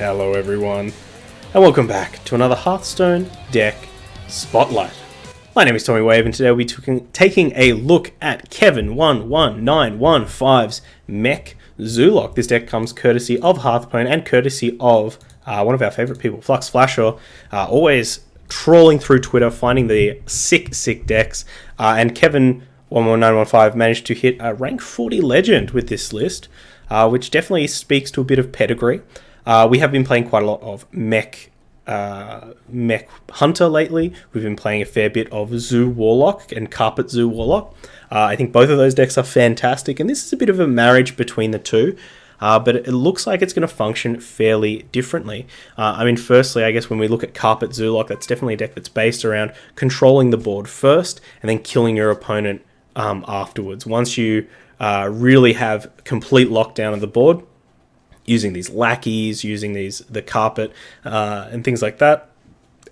Hello everyone, and welcome back to another Hearthstone deck Spotlight. My name is Tommy Wave, and today we'll be taking a look at Kevin11915's Mech Zoolock. This deck comes courtesy of Hearthstone and courtesy of one of our favourite people, Flux Flasher, always trawling through Twitter, finding the sick decks, and Kevin11915 managed to hit a rank 40 legend with this list, which definitely speaks to a bit of pedigree. We have been playing quite a lot of Mech Hunter lately. We've been playing a fair bit of Zoo Warlock and Carpet Zoo Warlock. I think both of those decks are fantastic, and this is a bit of a marriage between the two, but it looks like it's going to function fairly differently. Firstly, I guess when we look at Carpet Zoolock, that's definitely a deck that's based around controlling the board first and then killing your opponent afterwards. Once you really have complete lockdown of the board, using these lackeys, using the carpet, and things like that,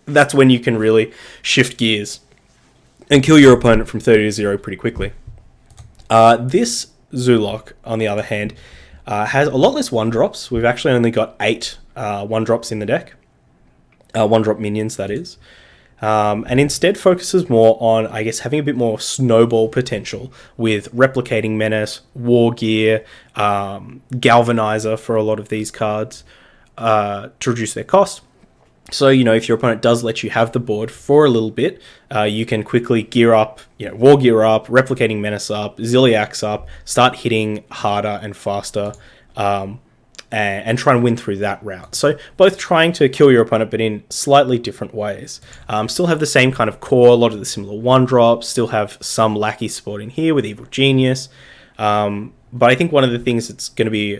that's when you can really shift gears and kill your opponent from 30 to 0 pretty quickly. This Zoolock, on the other hand, has a lot less 1-drops. We've actually only got 8 1-drops in the deck. 1-drop minions, that is. And instead focuses more on, I guess, having a bit more snowball potential with Replicating Menace, War Gear, Galvanizer for a lot of these cards to reduce their cost. So, if your opponent does let you have the board for a little bit, you can quickly gear up, War Gear up, Replicating Menace up, Zilliax up, start hitting harder and faster, and try and win through that route. So both trying to kill your opponent, but in slightly different ways. Still have the same kind of core, a lot of the similar 1-drops, still have some lackey support in here with Evil Genius. But I think one of the things that's going to be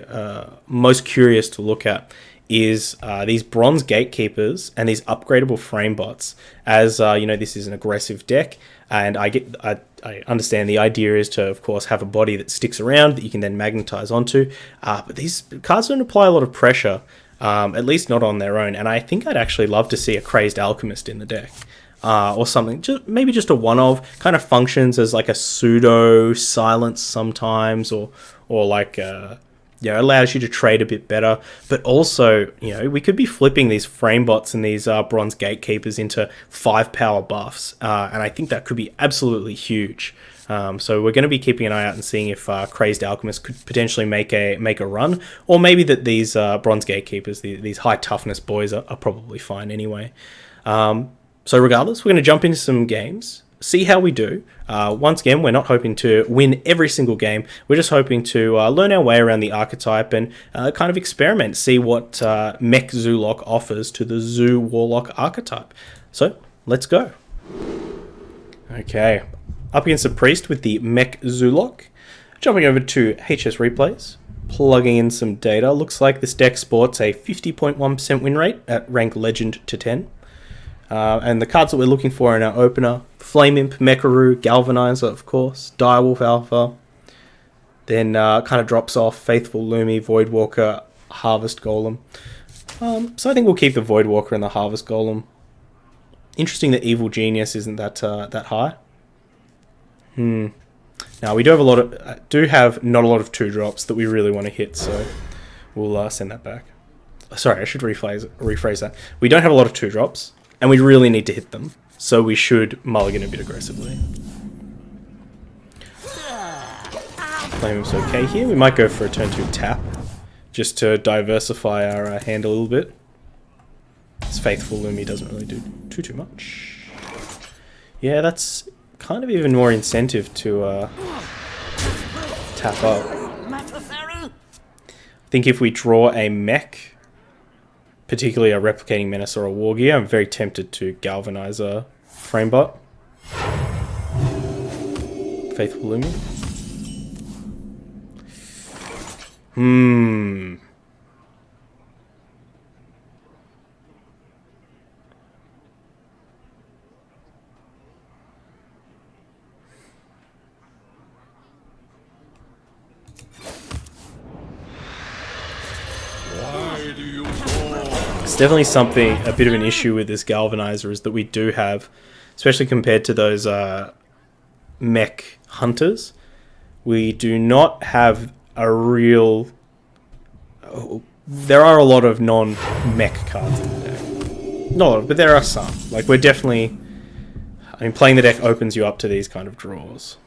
most curious to look at is these bronze gatekeepers and these upgradable frame bots. As this is an aggressive deck, and I understand the idea is to, of course, have a body that sticks around that you can then magnetize onto. But these cards don't apply a lot of pressure, at least not on their own. And I think I'd actually love to see a Crazed Alchemist in the deck, or something. Maybe just a one-of, kind of functions as like a pseudo silence sometimes, or like allows you to trade a bit better. But also, we could be flipping these frame bots and these bronze gatekeepers into 5 power buffs, and I think that could be absolutely huge. So we're going to be keeping an eye out and seeing if Crazed Alchemist could potentially make a run, or maybe that these bronze gatekeepers, these high toughness boys, are probably fine anyway. So regardless, we're going to jump into some games, see how we do. Once again, we're not hoping to win every single game. We're just hoping to learn our way around the archetype and kind of experiment, see what Mech Zoolock offers to the Zoo Warlock archetype. So, let's go. Okay, up against the Priest with the Mech Zoolock. Jumping over to HS Replays, plugging in some data. Looks like this deck sports a 50.1% win rate at rank Legend to 10. And the cards that we're looking for in our opener: Flame Imp, Mecharoo, Galvanizer, of course, Direwolf Alpha. Then kind of drops off Faithful Lumi, Voidwalker, Harvest Golem. So I think we'll keep the Voidwalker and the Harvest Golem. Interesting that Evil Genius isn't that high. Now we do have not a lot of 2-drops that we really want to hit, so we'll send that back. Sorry, I should rephrase that. We don't have a lot of 2-drops. And we really need to hit them, so we should mulligan a bit aggressively. Flame Imp's okay here. We might go for a turn 2 tap, just to diversify our hand a little bit. This Faithful Lumi doesn't really do too much. Yeah, that's kind of even more incentive to tap up. I think if we draw a mech, particularly a Replicating Menace or a War Gear, I'm very tempted to Galvanize a Framebot. Faithful Lumi. It's definitely a bit of an issue with this Galvanizer, is that we do have, especially compared to those Mech Hunters, we do not have a real there are a lot of non-mech cards in the deck. Not a lot, but there are some. Like, we're definitely... I mean, playing the deck opens you up to these kind of draws.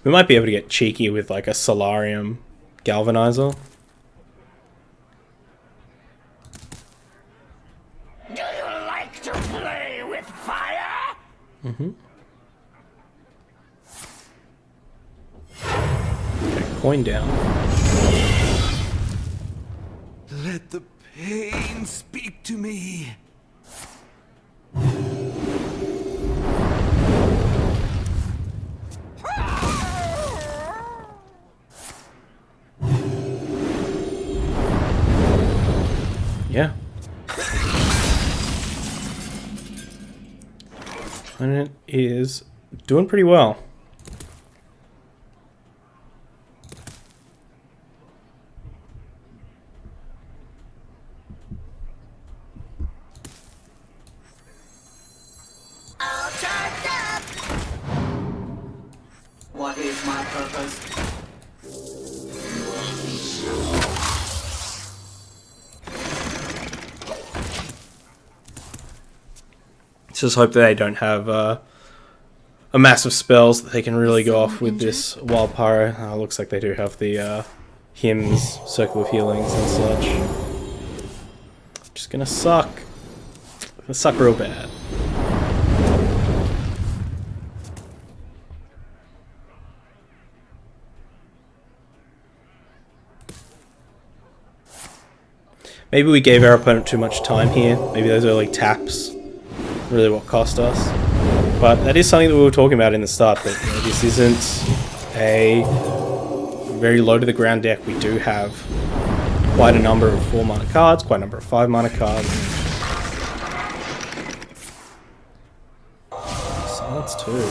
We might be able to get cheeky with like a Solarium Galvanizer. Do you like to play with fire? Mm-hmm. Okay, coin down. Let the pain speak to me. Yeah. Opponent is doing pretty well. All charged up. What is my purpose? Just hope that they don't have a massive spells that they can really go off with this Wild Pyro. Looks like they do have the hymns, Circle of Healings and such. Just gonna suck. Gonna suck real bad. Maybe we gave our opponent too much time here. Maybe those early taps really what cost us. But that is something that we were talking about in the start, that you know, this isn't a very low to the ground deck. We do have quite a number of 4 mana cards, quite a number of 5 mana cards. Silence too.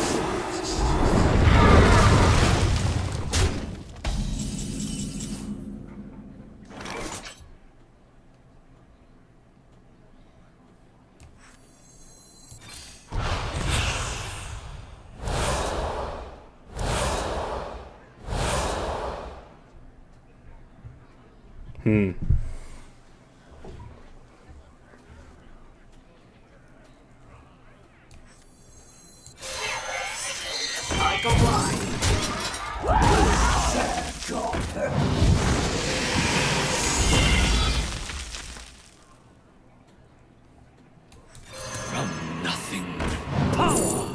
I go blind. From nothing to power.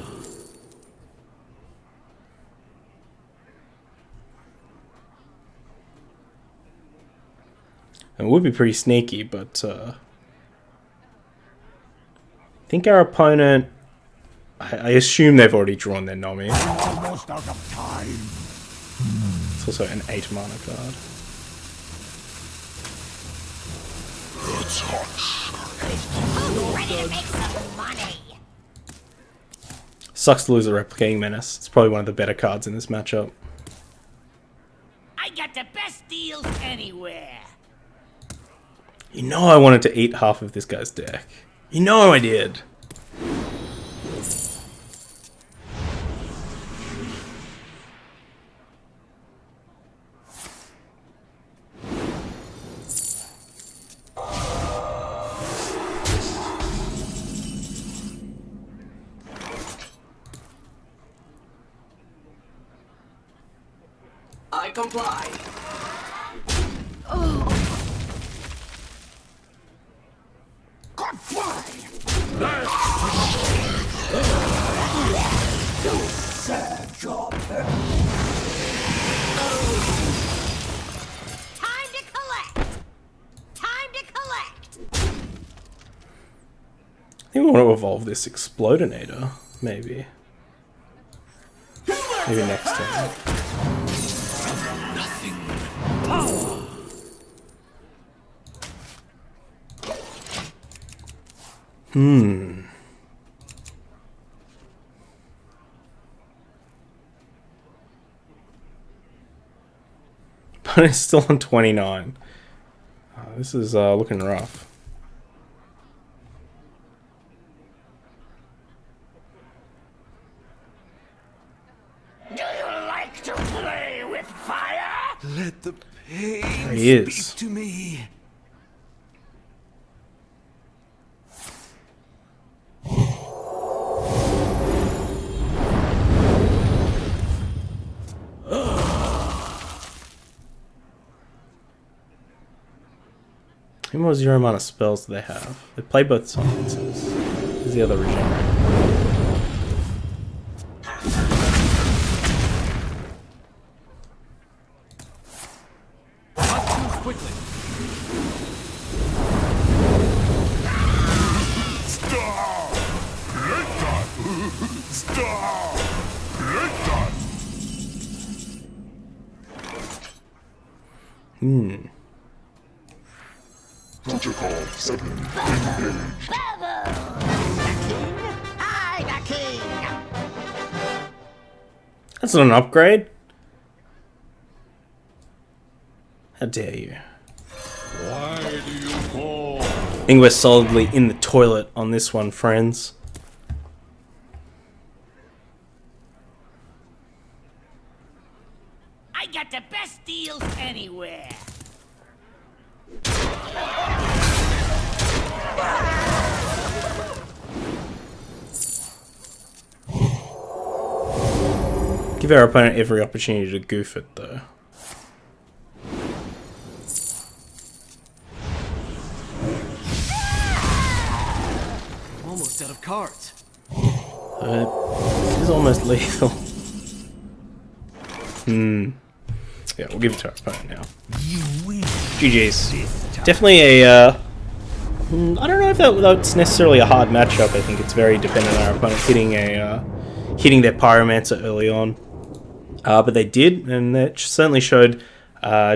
It would be pretty sneaky, but I think our opponent... I assume they've already drawn their Nomi. Almost out of time. It's also an 8 mana card. Who's ready to make some money? Sucks to lose a Replicating Menace. It's probably one of the better cards in this matchup. I got the best deals anywhere. You know I wanted to eat half of this guy's deck. You know I did. I comply. God fly! Sad job. Time to collect. Time to collect. I think we want to evolve this Explodinator, maybe. Maybe next time. Nothing to power. opponent is still on 29. This is looking rough. Do you like to play with fire? Let the pain There he is. speak to me. How many more zero mana spells do they have? They play both silences. There's the other regenerate. Quickly. Stop! Stop! Protocol 7 engaged. I, the king! That's not an upgrade. How dare you? Why do you call? I think we're solidly in the toilet on this one, friends. I got the best deals anywhere. Give our opponent every opportunity to goof it, though. Almost out of cards. This is almost lethal. Yeah, we'll give it to our opponent now. GG's. Definitely a... I don't know if that's necessarily a hard matchup. I think it's very dependent on our opponent hitting their Pyromancer early on. But they did, and it certainly showed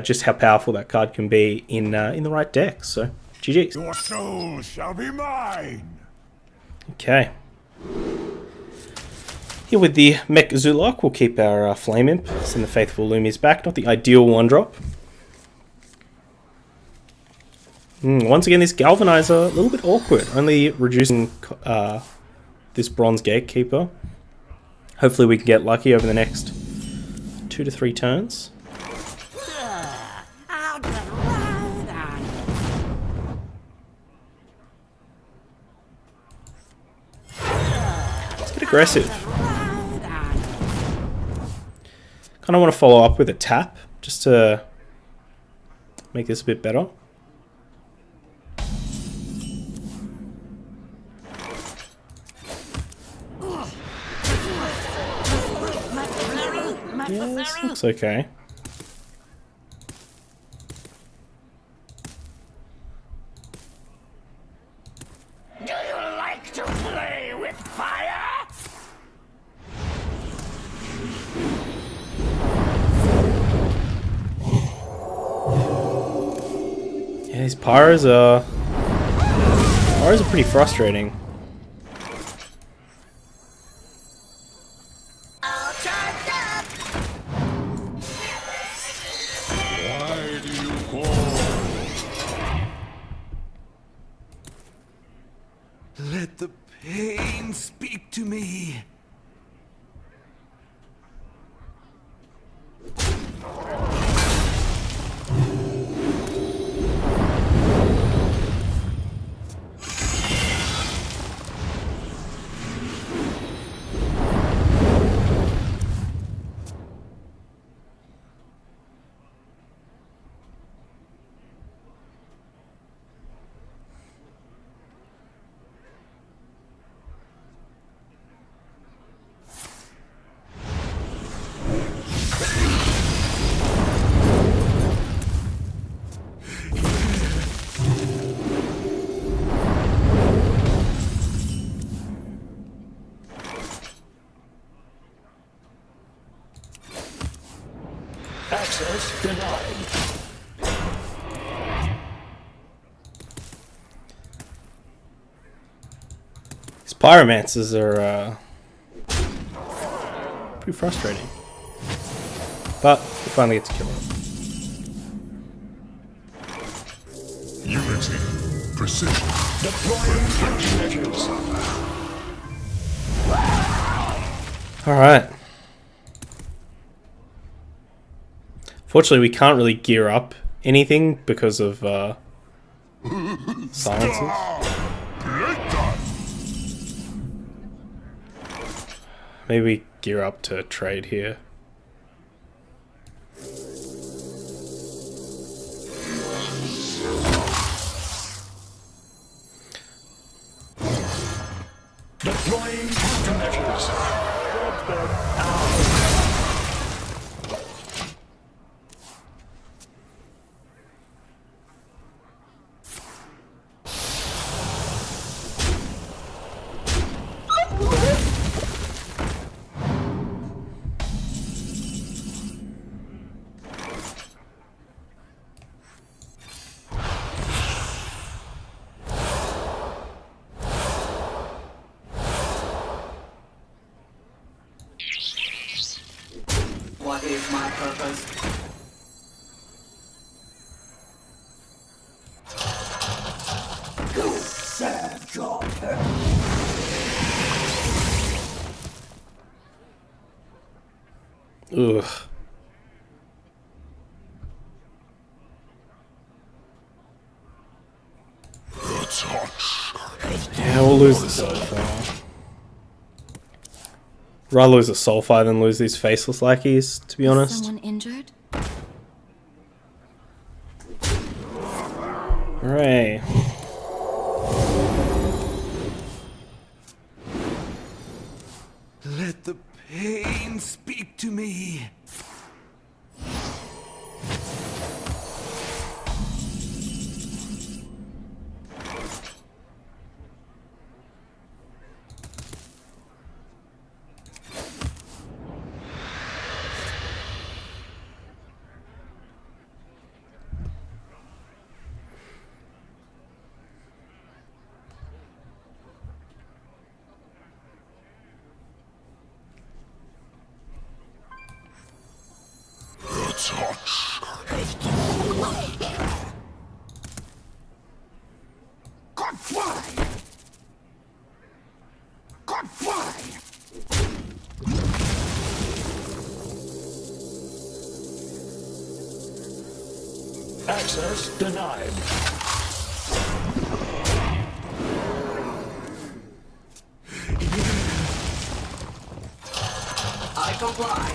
just how powerful that card can be in the right deck. So, GG's. Your soul shall be mine. Okay. Here with the Mech Zoolock, we'll keep our Flame Imp. Send the Faithful Lumi's back. Not the ideal one drop. Once again, this Galvanizer, a little bit awkward. Only reducing this Bronze Gatekeeper. Hopefully we can get lucky over the next 2 to 3 turns. I'll just ride on Let's get aggressive. ride on Kind of want to follow up with a tap, just to make this a bit better. Yeah, this looks okay. Do you like to play with fire? Yeah, these Pyros are pretty frustrating. All charged up. Why do you call? Let the pain speak to me. Access denied. These Pyromancers are pretty frustrating. But we finally get to kill them. Unity. Precision. Deploying countermeasures. Alright. Fortunately, we can't really gear up anything because of silences. Maybe we gear up to trade here. Deploying countermeasures. What is my purpose? Go serve your purpose. Ugh. Yeah, we'll lose the Soulfire. Rather lose a Soulfire than lose these faceless lackeys, to be honest. Someone injured? Hooray. Let the pain speak to me. God fly! God fly! Access denied. I comply.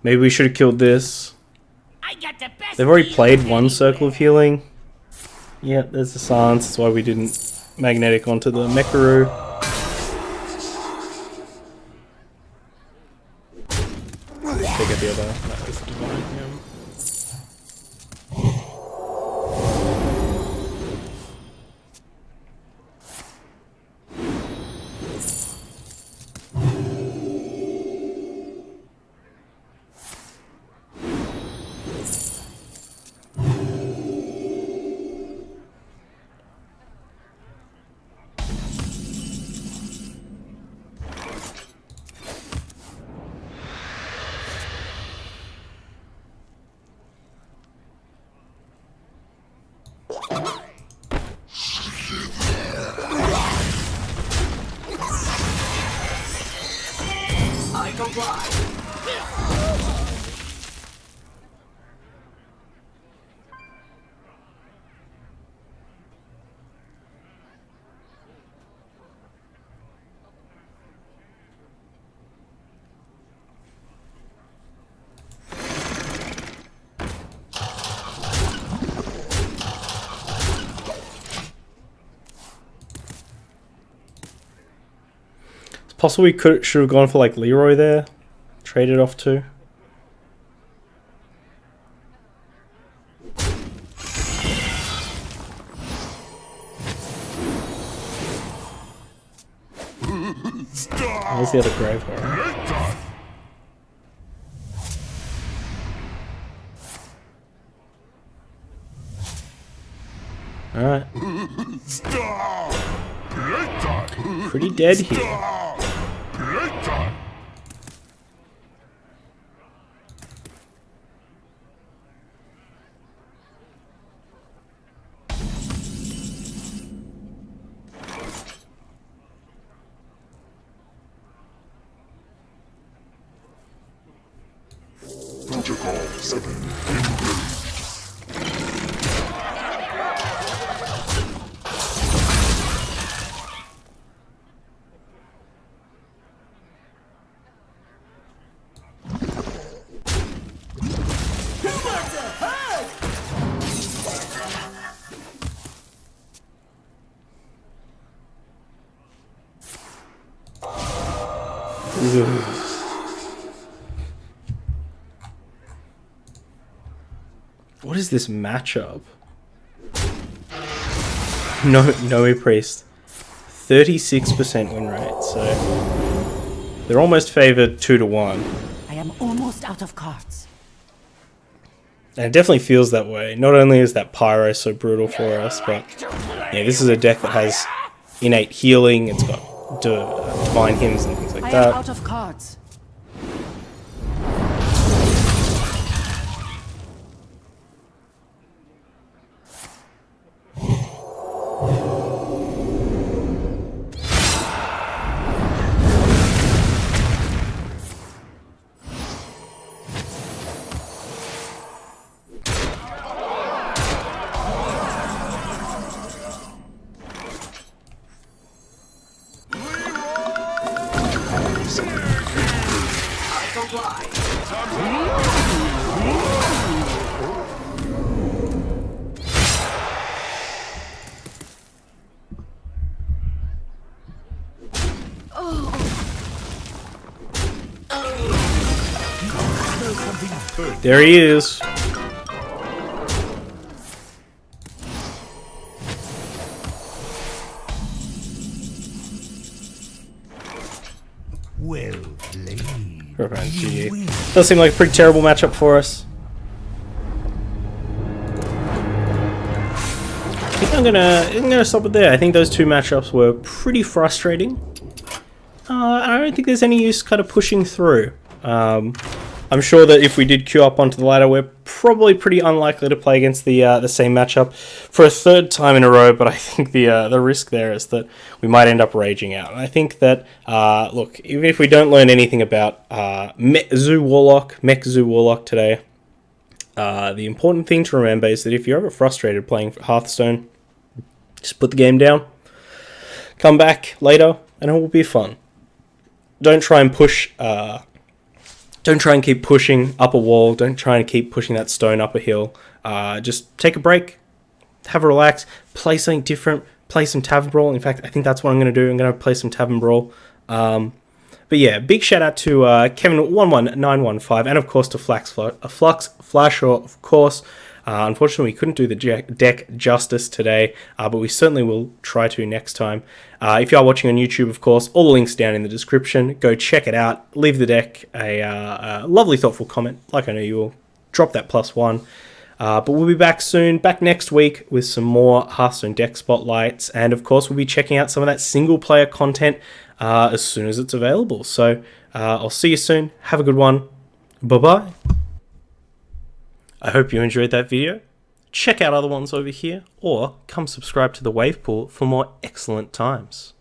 Maybe we should have killed this. I got the best. They've already played one circle of healing. Yeah, there's the silence. That's why we didn't magnetic onto the Mecharoo. Take out the other. That was the divine. Yeah. I comply. It's possible we should have gone for like Leroy there. Traded off too. Where's the other grave horror? Alright. Pretty dead here. All 7 engaged. What is this matchup? No Priest. 36% win rate, so they're almost favored 2-1. I am almost out of cards. And it definitely feels that way. Not only is that Pyro so brutal for us, but yeah, this is a deck that has innate healing. It's got divine hymns and things like I am that. out of cards. I comply. There he is. Well played. GG. Does seem like a pretty terrible matchup for us. I think I'm gonna stop it there. I think those two matchups were pretty frustrating. I don't think there's any use kind of pushing through. I'm sure that if we did queue up onto the ladder, we're probably pretty unlikely to play against the same matchup for a third time in a row. But I think the risk there is that we might end up raging out. And I think that look, even if we don't learn anything about Mech Zoolock today, the important thing to remember is that if you're ever frustrated playing Hearthstone, just put the game down, come back later, and it will be fun. Don't try and push. Don't try and keep pushing up a wall. Don't try and keep pushing that stone up a hill. Just take a break, have a relax, play something different, play some Tavern Brawl. In fact, I think that's what I'm going to do. I'm going to play some Tavern Brawl. But yeah, big shout out to Kevin11915 and of course to Flux Flasher, of course. Unfortunately, we couldn't do the deck justice today, but we certainly will try to next time. If you are watching on YouTube, of course, all the links down in the description. Go check it out. Leave the deck a lovely, thoughtful comment, like I know you will. Drop that +1. But we'll be back soon, back next week with some more Hearthstone deck spotlights. And of course, we'll be checking out some of that single-player content as soon as it's available. So I'll see you soon. Have a good one. Bye-bye. I hope you enjoyed that video. Check out other ones over here, or come subscribe to the Wave Pool for more excellent times.